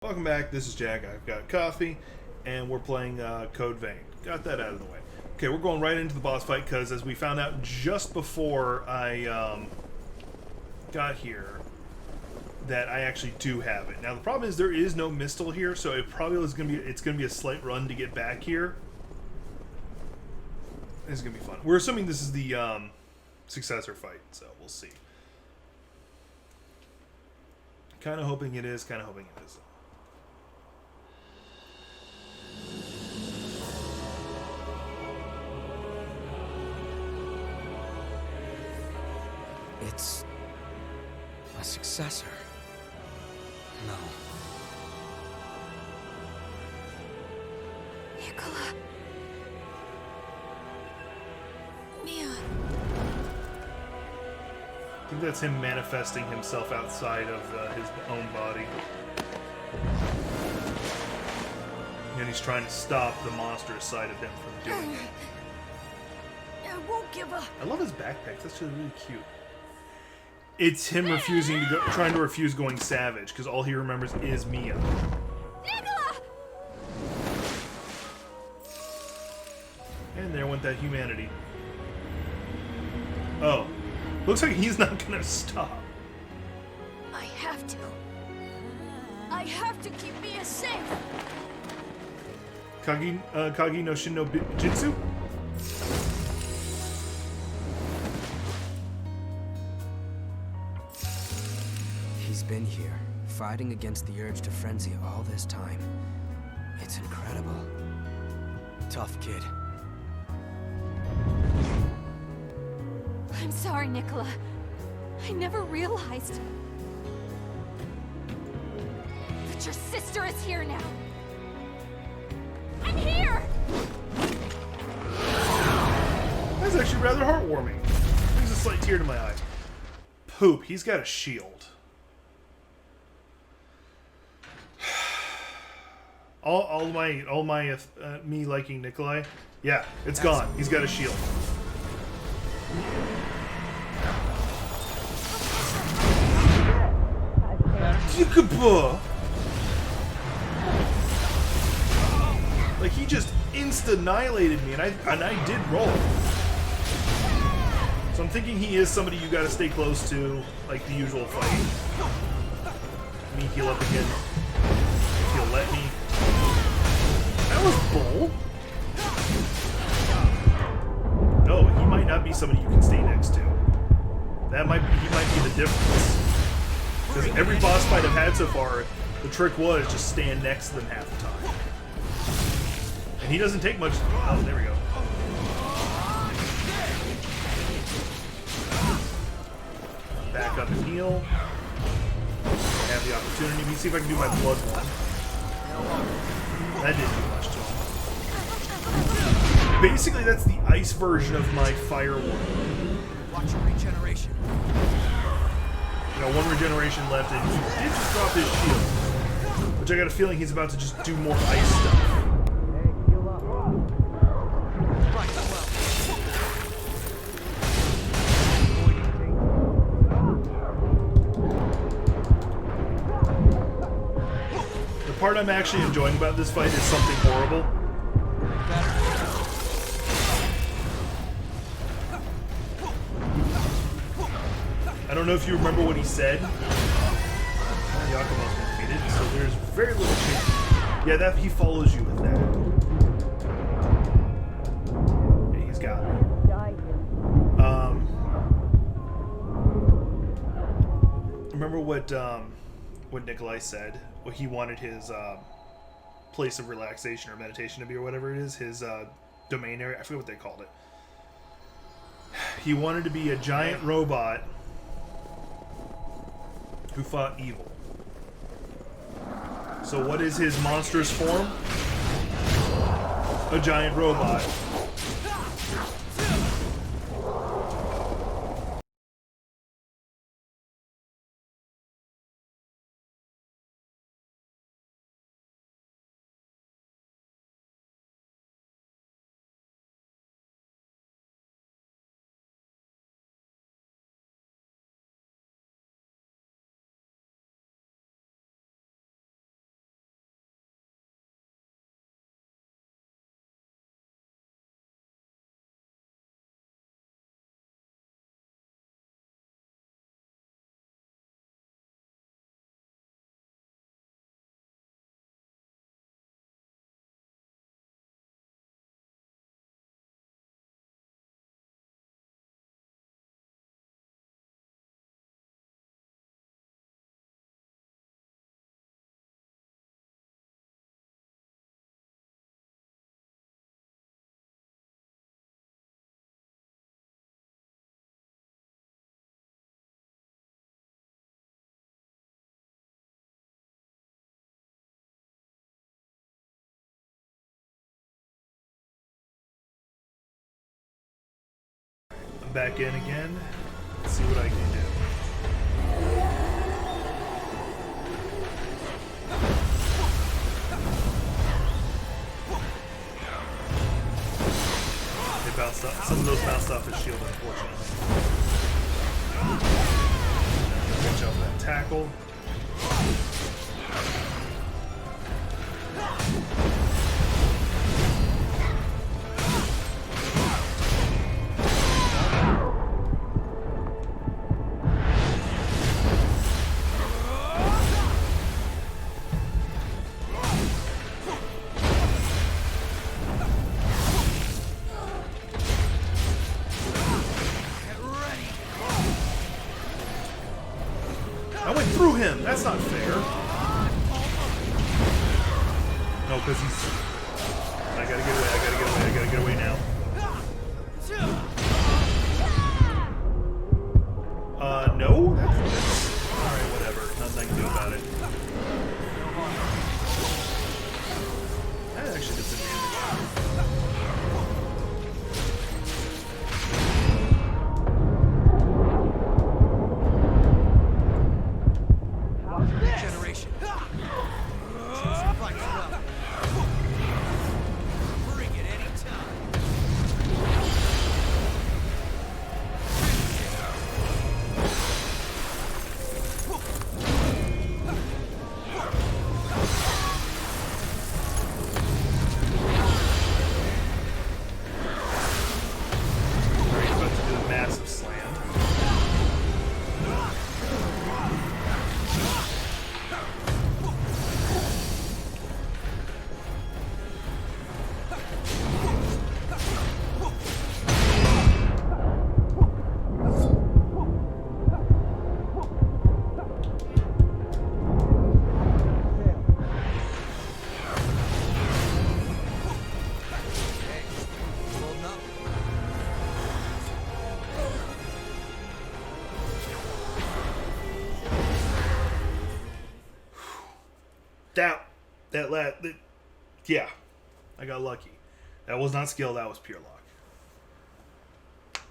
Welcome back, this is Jack. I've got coffee, and we're playing Code Vein. Got that out of the way. Okay, we're going right into the boss fight, because as we found out just before I got here, that I actually do have it. Now, the problem is there is no Mistle here, so it probably is going to be, it's going to be a slight run to get back here. This is going to be fun. We're assuming this is the Successor fight, so we'll see. Kind of hoping it is, kind of hoping it isn't. It's a successor. No. Nikolai. Mia. I think that's him manifesting himself outside of his own body. And he's trying to stop the monstrous side of him from doing it. I won't give up. I love his backpack. That's really cute. It's him refusing to go, trying to refuse going savage, because all he remembers is Mia. Nikolai! And there went that humanity. Oh. Looks like he's not gonna stop. I have to. I have to keep Mia safe. Kagi no Shin no Jitsu? He's been here, fighting against the urge to frenzy all this time. It's incredible. Tough kid. I'm sorry, Nikolai. I never realized that your sister is here now. I'm here! That's actually rather heartwarming. Brings a slight tear to my eye. Poop, he's got a shield. All my me liking Nikolai, yeah, it's gone. He's got a shield. Like, he just insta-annihilated me, and I did roll. So I'm thinking he is somebody you gotta stay close to, like the usual fight. Let me heal up again. If he'll let me. That was bold. No, he might not be somebody you can stay next to. He might be the difference. Because every boss fight I've had so far, the trick was just stand next to them half the time. And he doesn't take much. Oh, there we go. Back up and heal. I have the opportunity. Let me see if I can do my blood one. That didn't do much to him. Basically, that's the ice version of my fire one. Watch your regeneration. You know, one regeneration left, and he did just drop his shield. Which I got a feeling he's about to just do more ice stuff. The part I'm actually enjoying about this fight is something horrible. I don't know if you remember what he said. Yakumo's been defeated, so there's very little chance. Yeah, that he follows you with that. Yeah, he's got me. Remember what Nikolai said? What he wanted his place of relaxation or meditation to be, or whatever it is, his domain area. I forget what they called it. He wanted to be a giant robot who fought evil. So what is his monstrous form? A giant robot. back in again. Let's see what I can do. They bounced off. Some of those bounced off his shield, unfortunately. Watch out for that tackle. I went through him. That's not fair. No, because he's... I gotta get away. I gotta get away. I gotta get away now. No? Alright, whatever. Nothing I can do about it. That actually did some Generation. Bring it anytime. Alright, about to do a massive slam. Yeah, I got lucky. That was not skill, that was pure luck.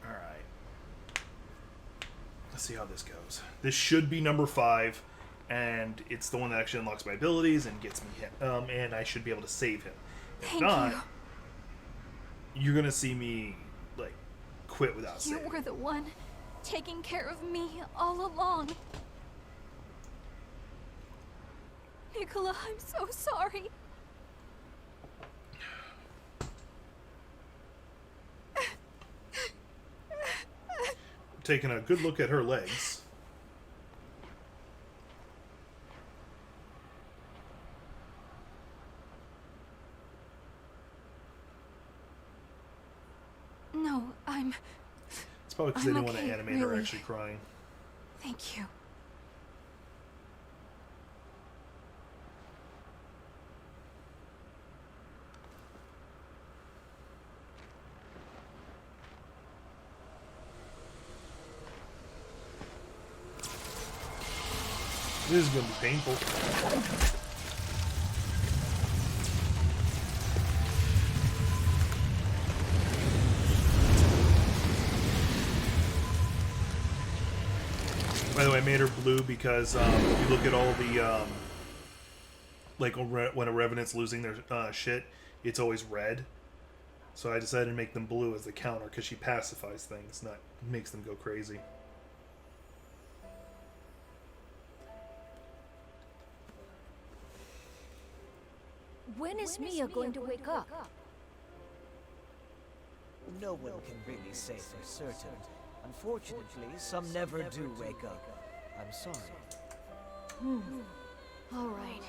Alright. Let's see how this goes. This should be number 5, and it's the one that actually unlocks my abilities and gets me hit. And I should be able to save him. If not, you're gonna see me, like, quit without saving. You were the one taking care of me all along. Nikolai, I'm so sorry. Taking a good look at her legs. No, It's probably because they didn't want to okay, animate her really. actually crying. Thank you. This is going to be painful. By the way, I made her blue because if you look at all the, like when a Revenant's losing their shit, it's always red. So I decided to make them blue as the counter because she pacifies things, not makes them go crazy. When is Mia going to wake up? No one can really say for certain. Unfortunately, some never do wake up. I'm sorry. All right.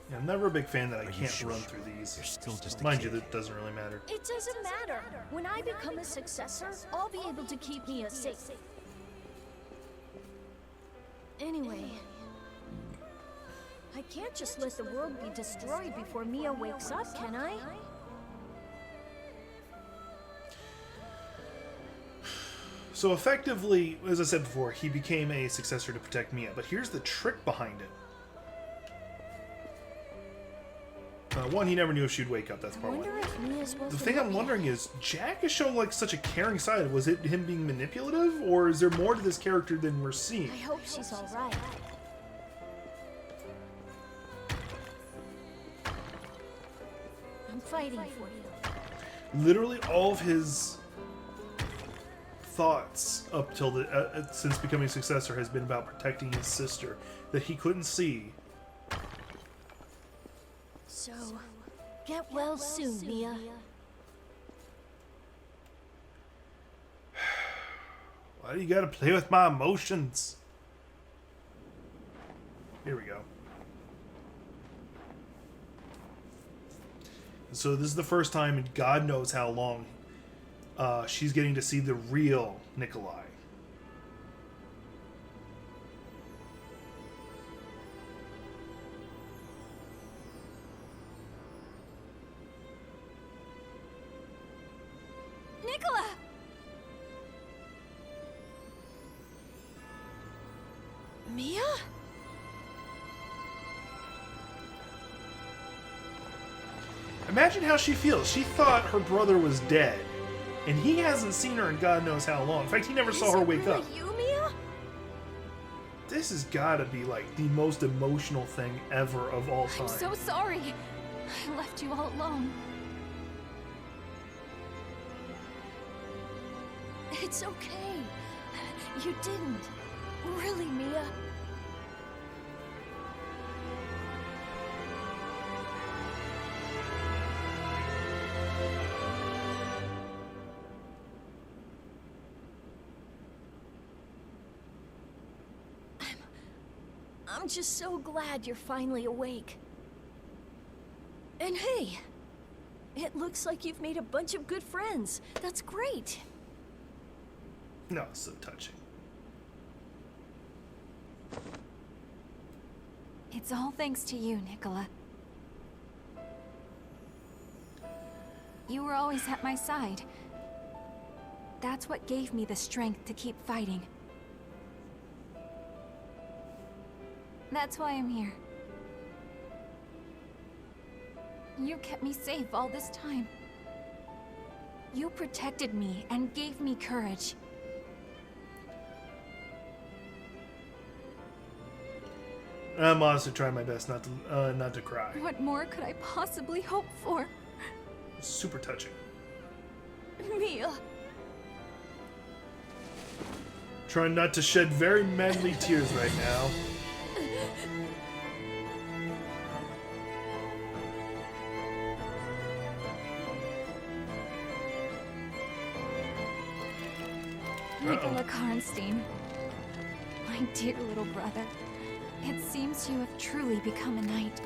Yeah, I'm never a big fan that I can't run through these. You're still just a Mind kid. you, that doesn't really matter. It doesn't matter. When I become a successor, I'll be able to keep Mia safe. Anyway, I can't just let the world be destroyed before Mia wakes up, can I? So effectively, as I said before, he became a successor to protect Mia. But here's the trick behind it. One, he never knew if she'd wake up. That's I part one. wonder if Mia's supposed The to thing love I'm me. wondering is, Jack is showing like such a caring side. Was it him being manipulative, or is there more to this character than we're seeing? I hope she's all right. I'm fighting for you. Literally all of his thoughts up till since becoming successor has been about protecting his sister that he couldn't see. So, get well soon, Mia. Why do you gotta play with my emotions? Here we go. So this is the first time in God knows how long she's getting to see the real Nikolai. Nicola! Mia? Imagine how she feels. She thought her brother was dead, and he hasn't seen her in God knows how long. In fact, he never saw her wake up. You, Mia? This has got to be like the most emotional thing ever of all time. I'm so sorry. I left you all alone. It's okay. You didn't. Really, Mia. I'm just so glad you're finally awake. And hey, it looks like you've made a bunch of good friends. That's great. No, it's so touching. It's all thanks to you, Nicola. You were always at my side. That's what gave me the strength to keep fighting. That's why I'm here. You kept me safe all this time. You protected me and gave me courage. I'm honestly trying my best not to cry. What more could I possibly hope for? Super touching. Mia. Trying not to shed very manly tears right now. Nicola Karnstein, my dear little brother, it seems you have truly become a knight.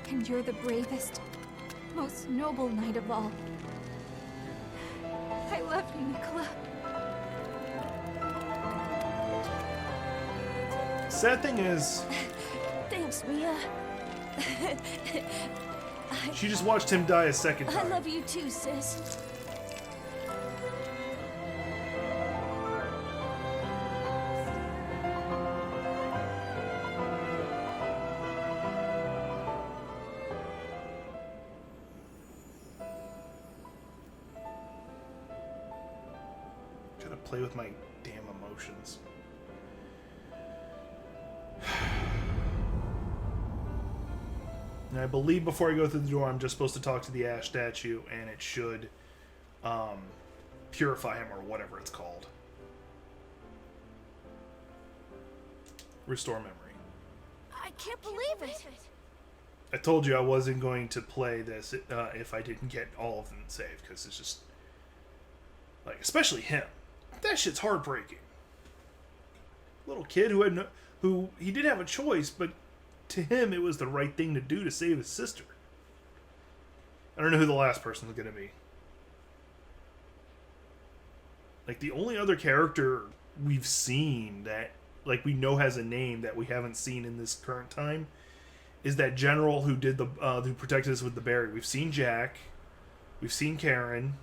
And you're the bravest, most noble knight of all. I love you, Nicola. Sad thing is, Thanks, Mia. she just watched him die a second I time. love you too, sis. Trying to play with my damn emotions. And I believe before I go through the door, I'm just supposed to talk to the ash statue, and it should purify him, or whatever it's called. Restore memory. I can't believe it. I told you I wasn't going to play this if I didn't get all of them saved, because it's just like, especially him. That shit's heartbreaking. Little kid who he did have a choice, but to him it was the right thing to do to save his sister. I don't know who the last person is going to be. Like, the only other character we've seen that, like, we know has a name that we haven't seen in this current time is that general who did who protected us with the berry. We've seen Jack. We've seen Karen.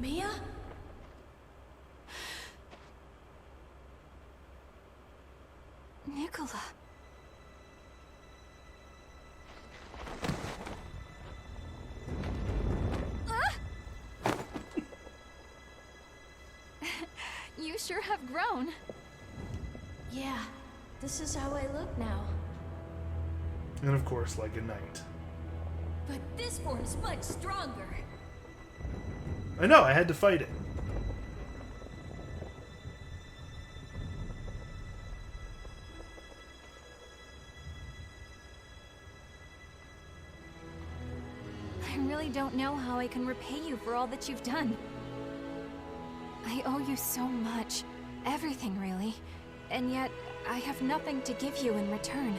Mia? Nikolai. You sure have grown. Yeah, this is how I look now. And of course, like a knight. But this form's much stronger. I know, I had to fight it. I really don't know how I can repay you for all that you've done. I owe you so much. Everything, really. And yet, I have nothing to give you in return.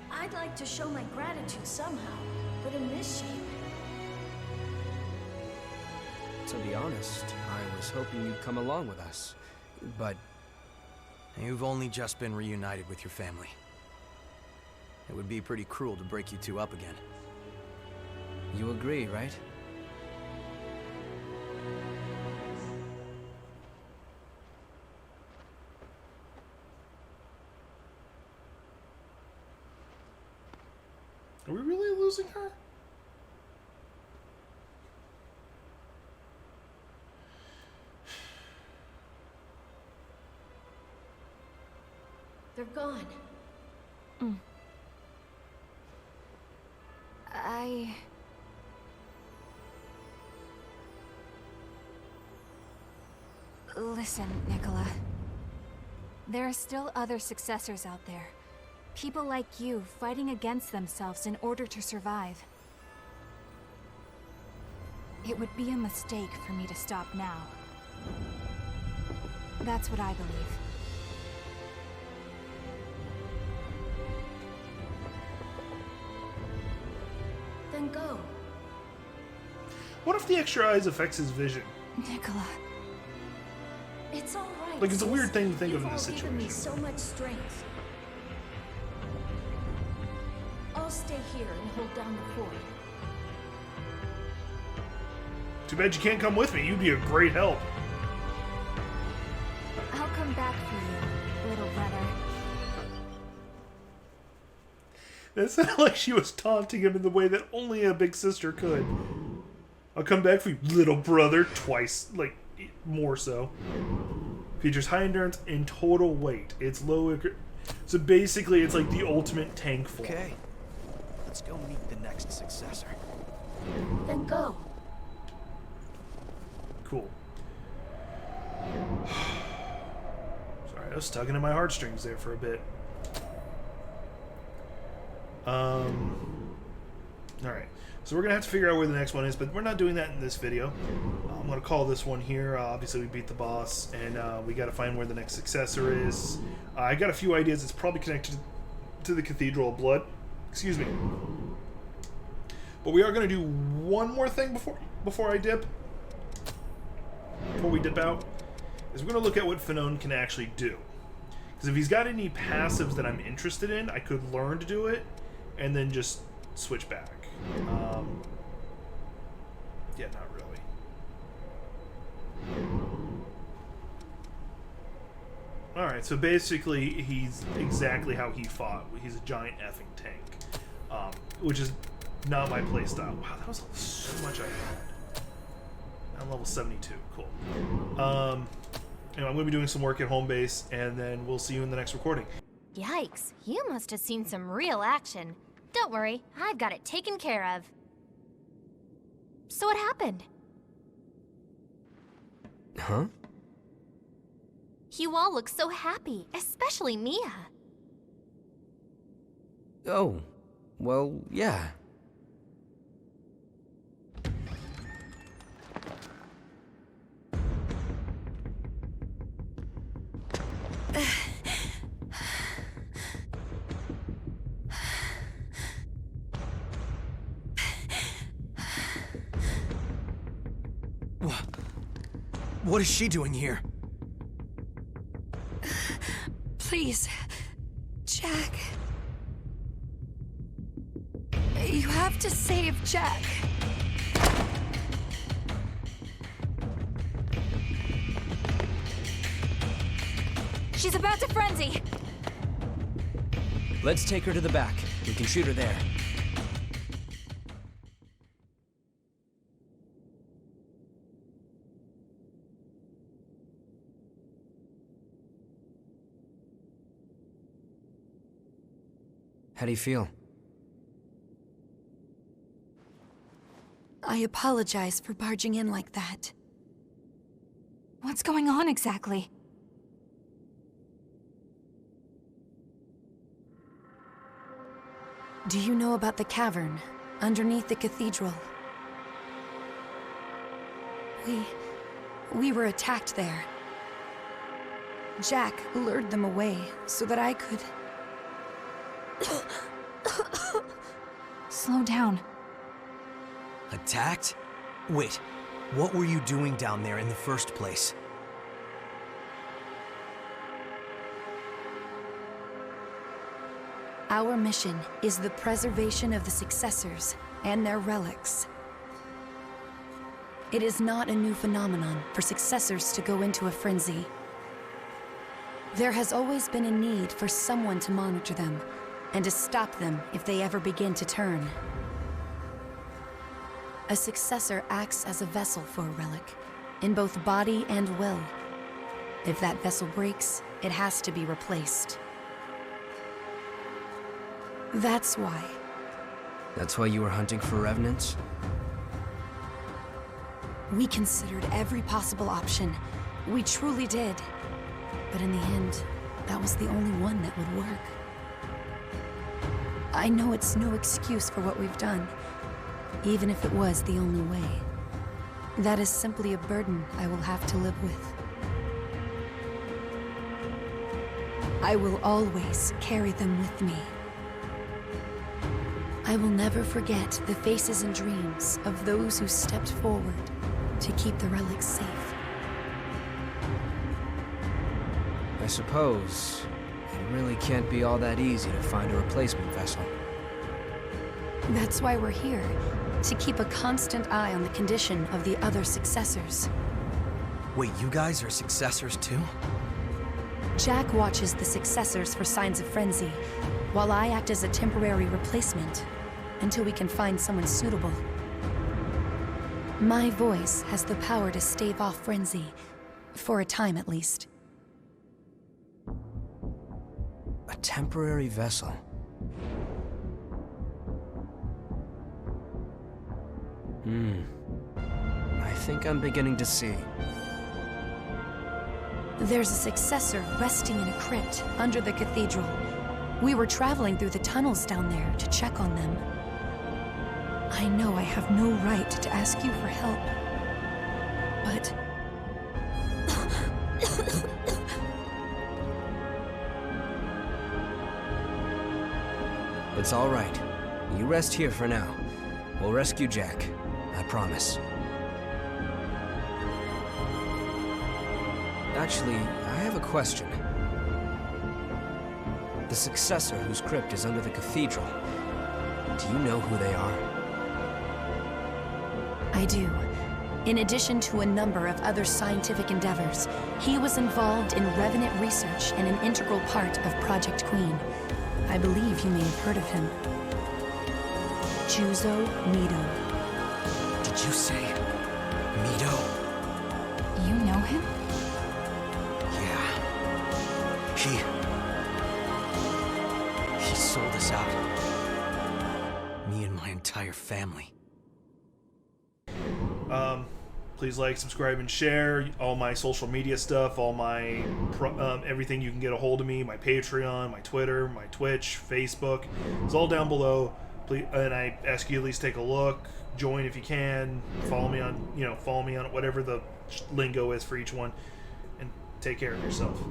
I'd like to show my gratitude somehow, but in this shape. To be honest, I was hoping you'd come along with us. But You've only just been reunited with your family. It would be pretty cruel to break you two up again. you agree, right? Are we really losing her? They're gone. Listen, Nikolai. There are still other successors out there. People like you fighting against themselves in order to survive. It would be a mistake for me to stop now. That's what I believe. Then go. What if the extra eyes affects his vision? Nikolai. It's all right. Like, it's a sis. weird thing to think of You've in this all given me situation. so much strength. I'll stay here and hold down the fort. Too bad you can't come with me. You'd be a great help. I'll come back for you, little brother. It sounded like she was taunting him in the way that only a big sister could. I'll come back for you, little brother. Twice, like, more so. Features high endurance and total weight. It's low. So basically, it's like the ultimate tank form. Okay, let's go meet the next successor. Then go. Cool. Sorry, I was tugging at my heartstrings there for a bit. Alright. So we're going to have to figure out where the next one is, but we're not doing that in this video. I'm going to call this one here. Obviously, we beat the boss, and we got to find where the next successor is. I got a few ideas. It's probably connected to the Cathedral of Blood. Excuse me. But we are going to do one more thing before I dip. Before we dip out, is we're going to look at what Finone can actually do. Because if he's got any passives that I'm interested in, I could learn to do it, and then just switch back. Yeah, not really. Alright, so basically he's exactly how he fought. He's a giant effing tank. Which is not my playstyle. Wow, that was so much I had. I'm level 72. Cool. Anyway, I'm going to be doing some work at home base, and then we'll see you in the next recording. Yikes, you must have seen some real action. Don't worry, I've got it taken care of. So what happened? Huh? You all look so happy, especially Mia. Oh, well, yeah. What is she doing here? Please, Jack. You have to save Jack. She's about to frenzy! Let's take her to the back. We can shoot her there. How do you feel? I apologize for barging in like that. What's going on exactly? Do you know about the cavern underneath the cathedral? We were attacked there. Jack lured them away so that I could... Slow down. Attacked? Wait, what were you doing down there in the first place? Our mission is the preservation of the Successors and their relics. It is not a new phenomenon for Successors to go into a frenzy. There has always been a need for someone to monitor them, and to stop them if they ever begin to turn. A Successor acts as a vessel for a relic, in both body and will. If that vessel breaks, it has to be replaced. That's why. That's why you were hunting for Revenants? We considered every possible option. We truly did. But in the end, that was the only one that would work. I know it's no excuse for what we've done, even if it was the only way. That is simply a burden I will have to live with. I will always carry them with me. I will never forget the faces and dreams of those who stepped forward to keep the relics safe. I suppose it really can't be all that easy to find a replacement vessel. That's why we're here, to keep a constant eye on the condition of the other Successors. Wait, you guys are Successors too? Jack watches the Successors for signs of frenzy, while I act as a temporary replacement, until we can find someone suitable. My voice has the power to stave off frenzy, for a time at least. A temporary vessel. I think I'm beginning to see. There's a Successor resting in a crypt under the cathedral. We were traveling through the tunnels down there to check on them. I know I have no right to ask you for help, but... It's all right. You rest here for now. We'll rescue Jack. I promise. Actually, I have a question. The Successor whose crypt is under the cathedral. Do you know who they are? I do. In addition to a number of other scientific endeavors, he was involved in Revenant research and an integral part of Project Queen. I believe you may have heard of him. Juzo Mido. Did you say Mido? You know him? Yeah. He sold us out. Me and my entire family. Please like, subscribe, and share all my social media stuff, all my everything you can get a hold of me, my Patreon, my Twitter, my Twitch, Facebook. It's all down below. Please, and I ask you at least take a look, join if you can, follow me on whatever the lingo is for each one, and take care of yourself.